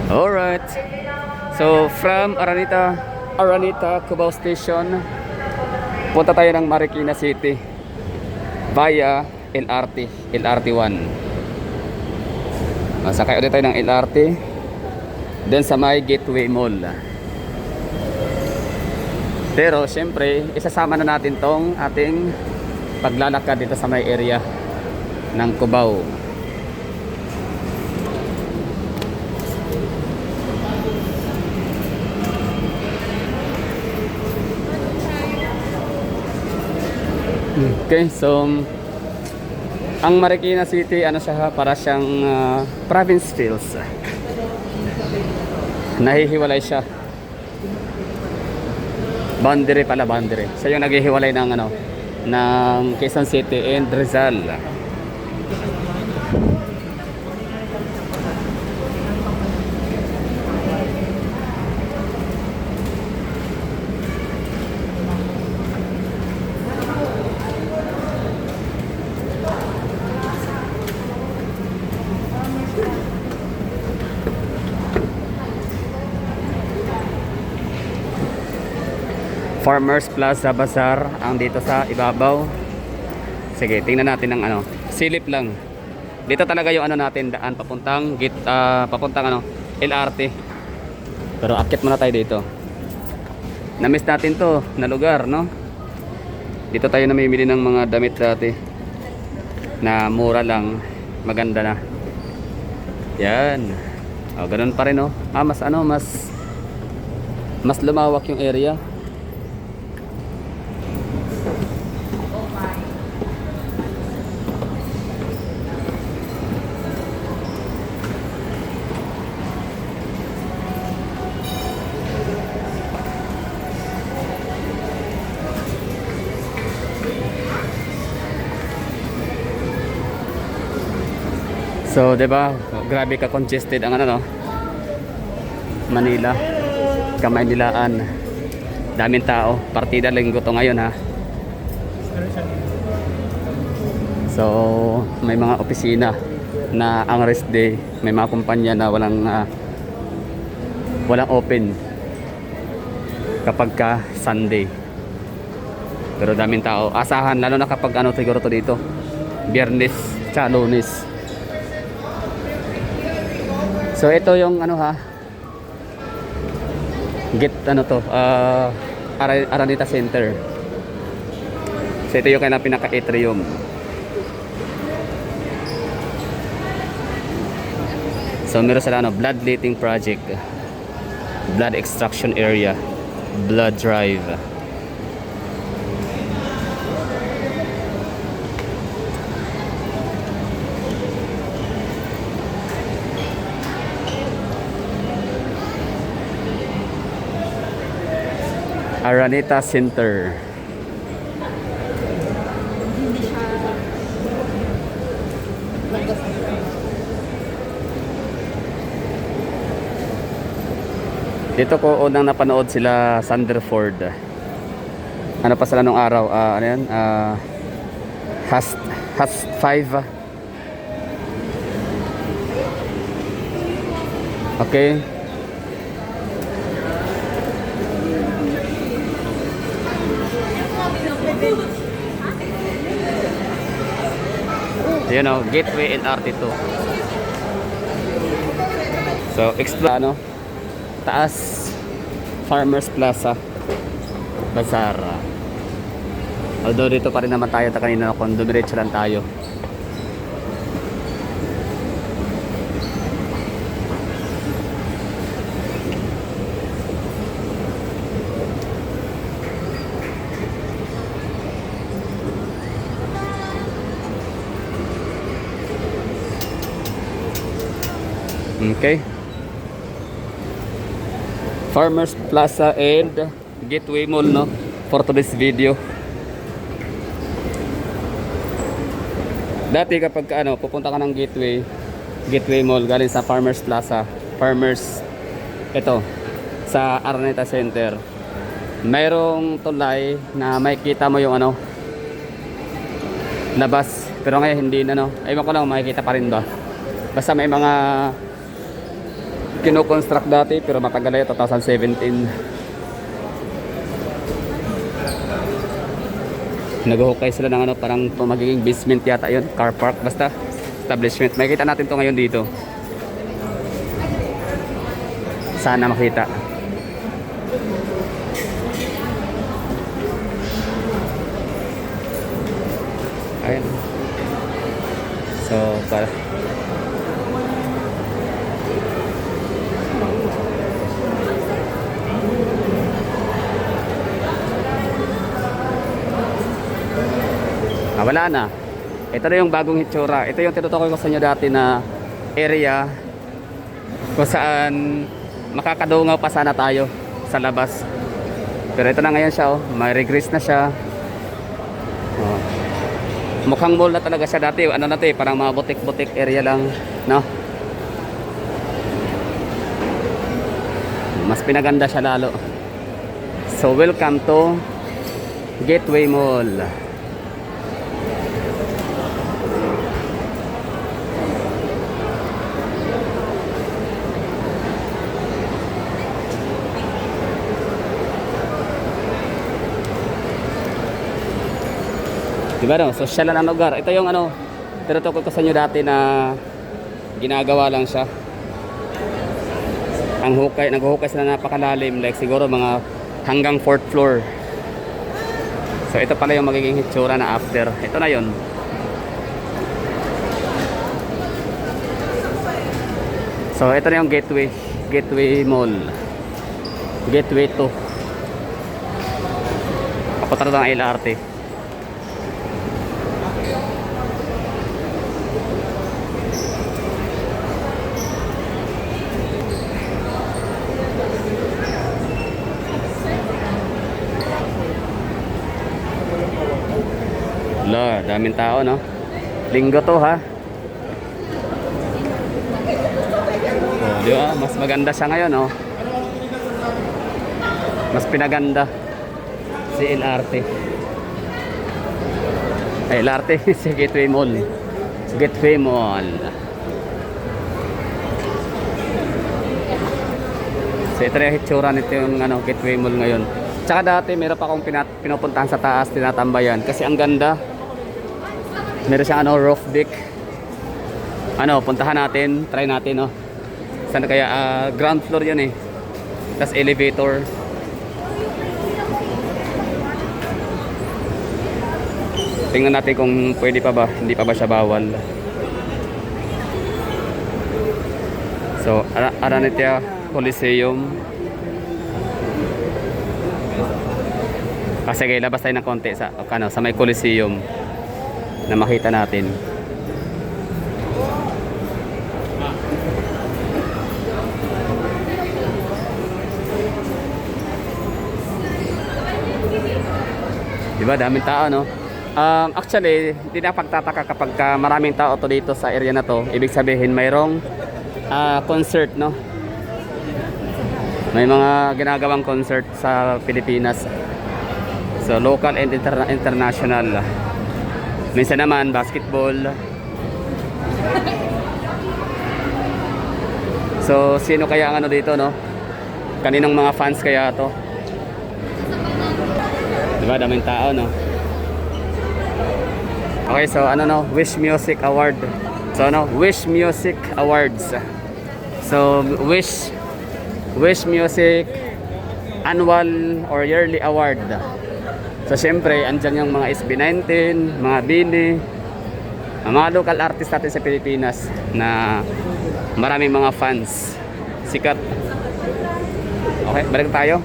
Alright. So from Araneta Cubao Station, punta tayo ng Marikina City via LRT 1. Sakay ulit tayo ng LRT, then sa may Gateway Mall. Pero syempre, isasama na natin tong ating paglalakad dito sa may area ng Cubao. Okay, so ang Marikina City, ano siya, para siyang province feels. Nahihiwalay siya. Boundary. Siya yung naghihiwalay ng ng Quezon City and Rizal. Farmers Plaza Bazaar ang dito sa ibabaw. Sige, tingnan natin ng silip lang. Dito talaga yung natin daan papuntang LRT. Pero akit muna tayo dito. Na-miss natin to na lugar, no? Dito tayo namimili ng mga damit dati na mura lang, maganda na. Yan. Ganun pa rin, no? Mas lumawak yung area. So, 'di ba? Grabe ka congested ang Manila, Kamaynilaan. Daming tao. Partida linggo to ngayon, ha. So, may mga opisina na ang rest day, may mga kumpanya na walang open kapag ka Sunday. Pero daming tao. Asahan lalo na kapag siguro to dito. Biyernes, tsaka Lunes. So ito yung Araneta Center. So ito yung kailang pinaka-atrium. So meron sila bloodletting project, blood extraction area, blood drive. Araneta Center. Dito ko unang napanood sila Sanderford. Ano pa sila nung araw? Has 5. Okay. Gateway and RT2. So, explore taas Farmers Plaza Bazaar. Although dito pa rin naman tayo kanina kung dumiretso lang tayo. Okay. Farmers Plaza and Gateway Mall, for today's video. Dati kapag pupunta ka ng Gateway Mall galing sa Farmers Plaza, sa Araneta Center, mayroong tulay na makikita mo yung na bus. Pero ngayon hindi na, ewan ko lang makikita pa rin ba. Basta may mga kino-construct dati pero matagal na yun, 2017. Nag-hukay sila ng ano, parang magiging basement yata yun, car park, basta establishment. Makikita natin to ngayon dito. Sana makita. Ayan. So, para wala na. Ito na yung bagong hitsura. Ito yung tinutukoy ko sa inyo dati na area kung saan makakadungaw pa sana tayo sa labas. Pero ito na ngayon siya, oh. May regress na siya. Oh. Mukhang mall na talaga siya dati. Ano na ito eh, parang mga butik-butik area lang, no? Mas pinaganda siya lalo. So welcome to Gateway Mall. Diba no? Social na lugar. Ito yung ano, tinutukoy ko sa inyo dati na ginagawa lang siya. Ang hukay, naghuhukay sila napakalalim, like siguro mga hanggang 4th floor. So ito pala yung magiging hitsura na after. Ito na yon. So ito na yung Gateway Mall. Gateway 2. Papunta na ng LRT. Lo, daming tao, no? Linggo to, ha? Oh, di ba? Mas maganda siya ngayon, no? Mas pinaganda si LRT. Ay, LRT, si Gateway Mall. Gateway Mall. So, ito na yung hitsura nito yung ano, Gateway Mall ngayon. Tsaka dati, meron pa akong pinupuntahan sa taas, tinatambayan. Kasi ang ganda. Meron siyang ano, roof deck. Ano, puntahan natin, try natin, no. Saan kaya ground floor 'yun eh. Tapos elevator. Tingnan natin kung pwede pa ba, hindi pa ba siya bawal. So, Araneta Coliseum. Sige, labas tayo ng konti sa sa may Coliseum na makita natin. Diba, daming tao, no? Actually, hindi na pagtataka kapag maraming tao to dito sa area na to. Ibig sabihin, mayroong concert, no? May mga ginagawang concert sa Pilipinas. So, local and international. Minsan naman, basketball. So, sino kaya ang ano dito, no? Kaninong mga fans kaya to? Diba, daming tao, no? Okay, so ano, no? Wish Music Award. So, ano? Wish Music Awards. So, Wish Music Annual or Yearly Award. So syempre, andyan yung mga SB19, mga Bini, mga local artist natin sa Pilipinas na maraming mga fans. Sikat. Okay, balik tayo.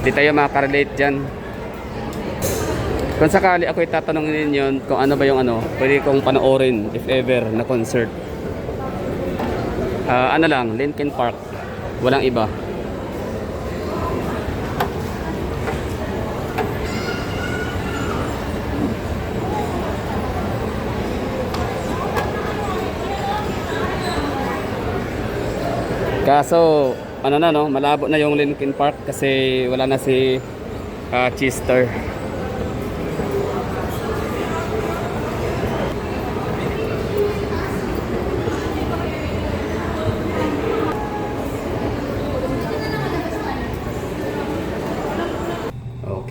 Hindi tayo makarelate dyan. Kung sakali ako itatanungin ninyo kung ano ba yung ano, pwede kong panoorin if ever na concert. Ano lang, Linkin Park. Walang iba. Kaso, ano na, no, malabo na yung Linkin Park kasi wala na si Chester.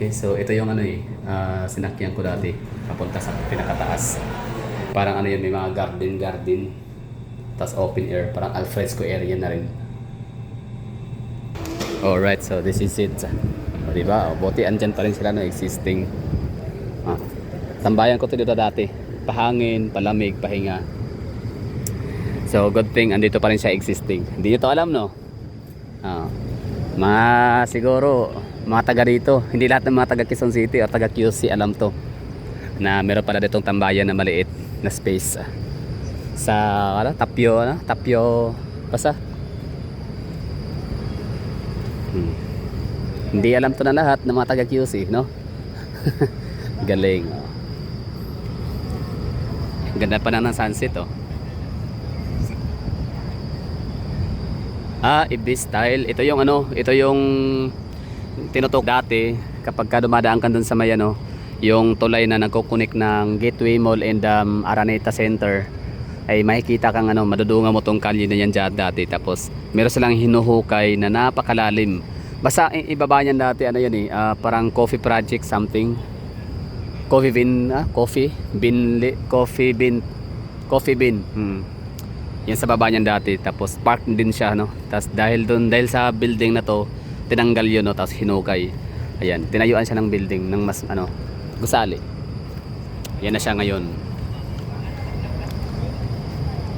Okay, so ito yung ano sinakyan ko dati papunta sa pinakataas. Parang ano yun, may mga garden. Tapos open air, parang alfresco area na rin. Alright, so this is it. O, diba? O, buti andyan pa rin sila no, existing. Tambayan ko to dito dati. Pahangin, palamig, pahinga. So good thing andito pa rin siya existing. Hindi nyo to alam no? Mga siguro mga taga dito, hindi lahat ng mga taga Quezon City o taga QC alam to na meron pala ditong tambayan na maliit na space sa Tapio basta hindi alam to na lahat ng mga taga QC no. Galing. Ganda pa na ng sunset oh. Ibis style. Ito yung ano, ito yung tinutok dati kapag ka dumadaan ka dun sa may ano, yung tulay na nagkukunik ng Gateway Mall and Araneta Center, ay makikita kang ano, madudungan mo tong kalye na yan dyan dati. Tapos meron silang hinuhukay na napakalalim. Basta ibaba niyan dati ano yan parang coffee project something. Coffee bin. Yan sa baba niyan dati, tapos park din siya no. Tapos dahil sa building na to, tinanggal yun no, tapos hinukay. Ayan, tinayuan siya ng building ng mas ano, gusali. Yan na siya ngayon.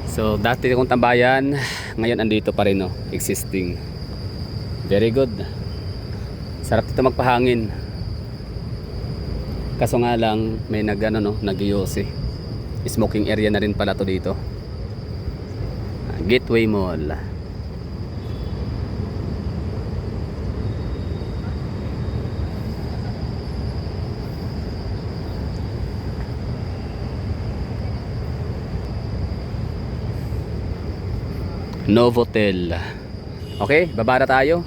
So dati kong tambayan, ngayon andito pa rin no, existing. Very good. Sarap dito magpahangin. Kaso nga lang may nag-iose. Smoking area na rin pala to dito. Gateway Mall. Novotel. Okay, baba na tayo.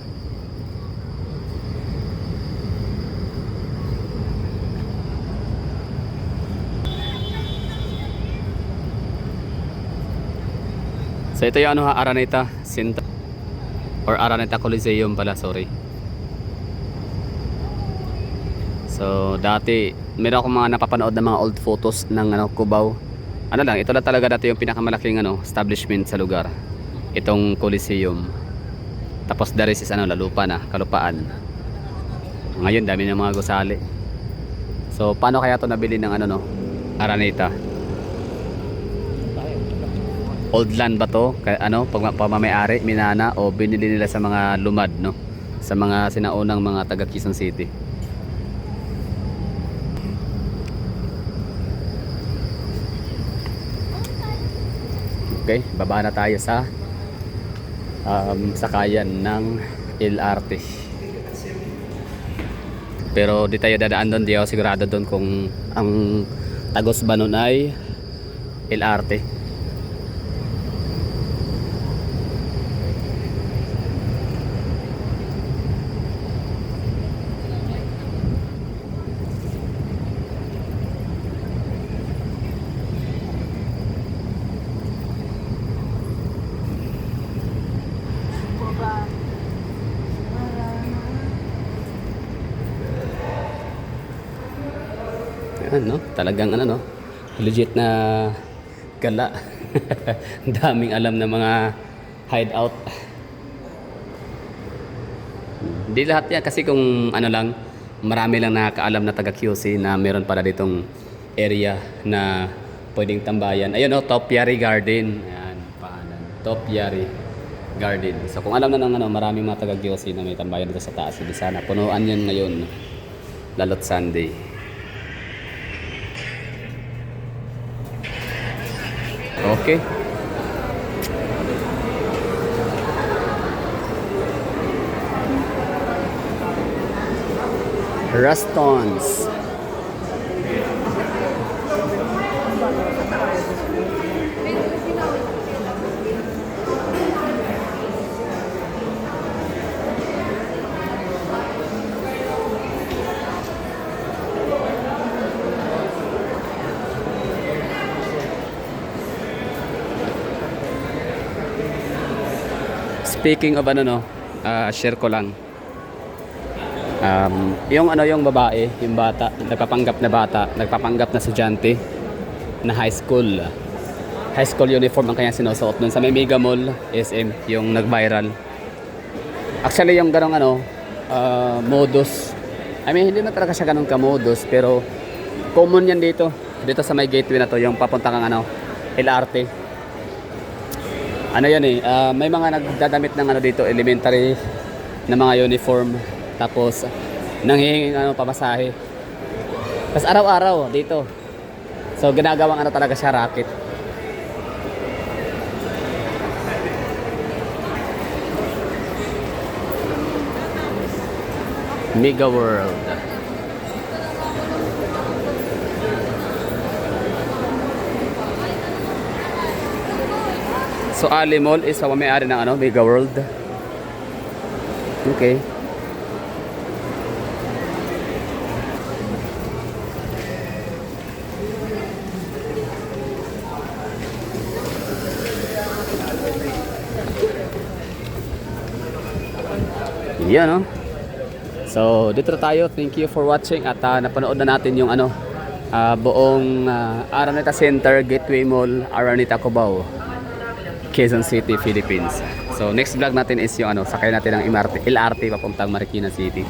So ito yung Araneta Center or Araneta Coliseum pala, sorry. So dati meron akong mga napapanood na mga old photos ng Cubao. Ano lang, ito lang talaga dati yung pinakamalaking establishment sa lugar. Itong Coliseum. Tapos the rest is kalupaan. Ngayon dami ng mga gusali. So paano kaya to nabili ng Araneta? Old land ba to? Pagmamayari, minana o binili nila sa mga lumad no? Sa mga sinaunang mga taga Quezon City. Okay, baba na tayo sa sakayan ng LRT. Pero di tayo dadaan doon, di ako sigurado doon kung ang tagos ba nun ay LRT. Talagang legit na gala. Daming alam na mga hideout. Hindi lahat yan kasi kung lang, marami lang nakakaalam na taga QC na meron pala ditong area na pwedeng tambayan. Ayun Topiary Garden. Ayan, pangalan. Topiary Garden. So kung alam na ng maraming mga taga QC na may tambayan dito sa taas, hindi sana punuan yan ngayon. Lalot Sunday. Okay. Rustons. Speaking of share ko lang. Yung ano, yung babae, yung bata, nagpapanggap na estudyante na high school. High school uniform ang kanyang sinusuot dun sa may Mega Mall, SM, yung nag-viral. Actually, yung ganong ano, modus. I mean, hindi na talaga siya ganun ka-modus, pero common yan dito. Dito sa may gateway na to, yung papunta kang ano, LRT. Ano yan eh, may mga nagdadamit ng ano dito, elementary na mga uniform. Tapos, nanghihinging ano, pamasahe. Tapos araw-araw dito. So, ginagawang ano talaga siya, racket. Mega World. So Ali Mall is may-ari ng ano, Mega World. Okay. Yan, no? So, dito na tayo. Thank you for watching at napanood na natin yung ano, buong Araneta Center, Gateway Mall, Araneta, Cubao, Quezon City, Philippines. So, next vlog natin is yung ano, sakay natin ng LRT papuntang Marikina City.